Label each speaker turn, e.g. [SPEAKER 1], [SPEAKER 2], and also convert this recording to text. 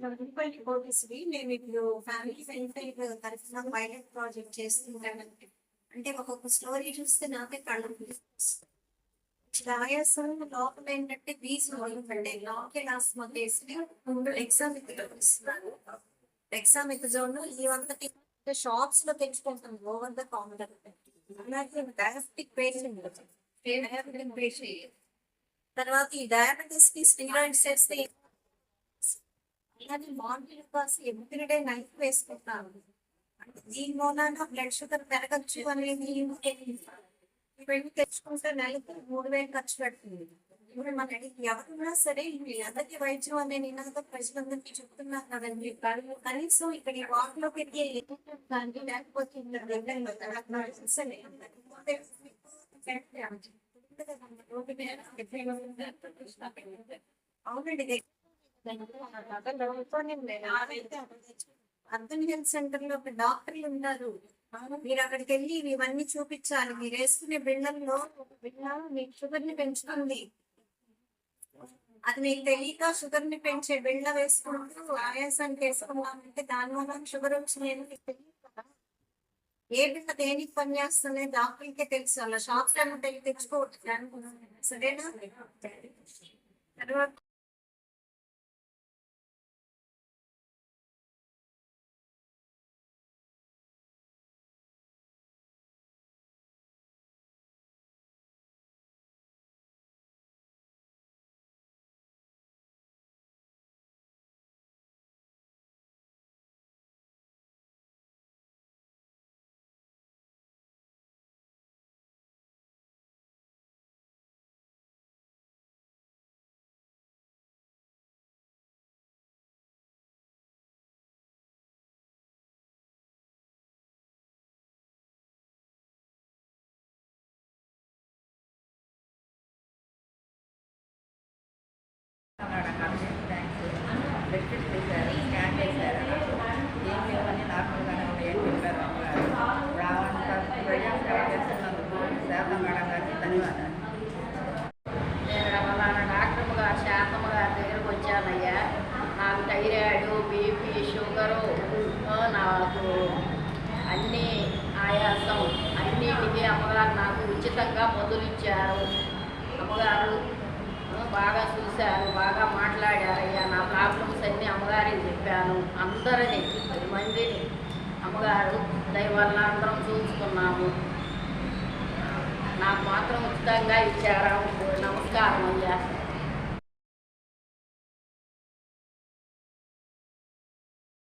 [SPEAKER 1] Municipal Koteswari నేను ఇప్పుడు family welfare తరఫున పైలట్ ప్రాజెక్ట్ చేస్తుంటానంటే అంటే ఒక్కొక్క స్టోరీ చూస్తే నాకే కళ్ళు ఆయాసం లోపల ఏంటంటే బీచ్ అంటే లోకల్ ఆస్మా కేసుని ముందు ఎగ్జామ్ ఎగ్జోన్ ఇవంతటి షాప్స్ లో తెచ్చుకుంటాం ఓవర్ ద కౌంటర్ అలాగే డయాబెటిక్ పేషెంట్ తర్వాత ఈ డయాబెటీస్ కి స్టీరాయిడ్స్ చేస్తే అలాగే మార్నింగ్ కాసి ఎవ్రీడే నైట్ వేసుకుంటాను అంటే దీని మూలాన బ్లడ్ షుగర్ పెరగచ్చు అనేది ఇవన్నీ తెచ్చుకుంటే నెలకు 3,000 ఖర్చు పెడుతుంది. ఇప్పుడు మనకి ఎవరున్నా సరే అందరికీ వైద్యం అనే నినాదం ప్రజలందరికీ చెప్తున్నారు కదండి. కనీసం ఇక్కడ ఈ వాక్ లో పెరిగే కానీ లేకపోతే అవునండి. అర్బన్ హెల్త్ సెంటర్ లో ఒక డాక్టర్లు ఉన్నారు. మీరు అక్కడికి వెళ్ళి ఇవన్నీ చూపించాలి. మీరు వేసుకునే బిళ్ళల్లో ఒక బిళ్ళ మీకు షుగర్ ని పెంచుతుంది. అది మీకు తెలియక షుగర్ ని పెంచే బిళ్ళ వేసుకుంటూ ఆయాసానికి వేసుకున్నామంటే దాని వల్ల షుగర్ వచ్చింది మీకు తెలియదు కదా. ఏ బిళ్ళ దేనికి పనిచేస్తుంది డాక్టర్కే తెలుసు. అలా షాప్స్ లో తెచ్చుకోవచ్చు. సరేనా? తర్వాత
[SPEAKER 2] బ్లడ్ చేశారు, స్కాన్ చేశారు. ఏం లేవని నార్మల్గానే ఉన్నాయని చెప్పారు అమ్మగారు. ఇప్పుడు అంత ప్రజెంట్ చేస్తున్నందుకు శాతం మేడం గారికి ధన్యవాదాలు.
[SPEAKER 3] నేను వాళ్ళ డాక్టర్ గారు శాతమ్మ గారి దగ్గరకు వచ్చానయ్యా. నాకు థైరాయిడ్, బీపీ, షుగరు, నాకు అన్నీ ఆయాసం అన్నిటికీ అమ్మగారు నాకు ఉచితంగా మందులు ఇచ్చారు. అమ్మగారు బాగా చూశారు, బాగా మాట్లాడారయ్యా. నా ప్రాబ్లమ్స్ అన్నీ అమ్మగారికి చెప్పాను. అందరినీ 10 మందిని అమ్మగారు దయ వల్ల అందరం చూసుకున్నాము. నాకు మాత్రం ఉచితంగా ఇచ్చారు.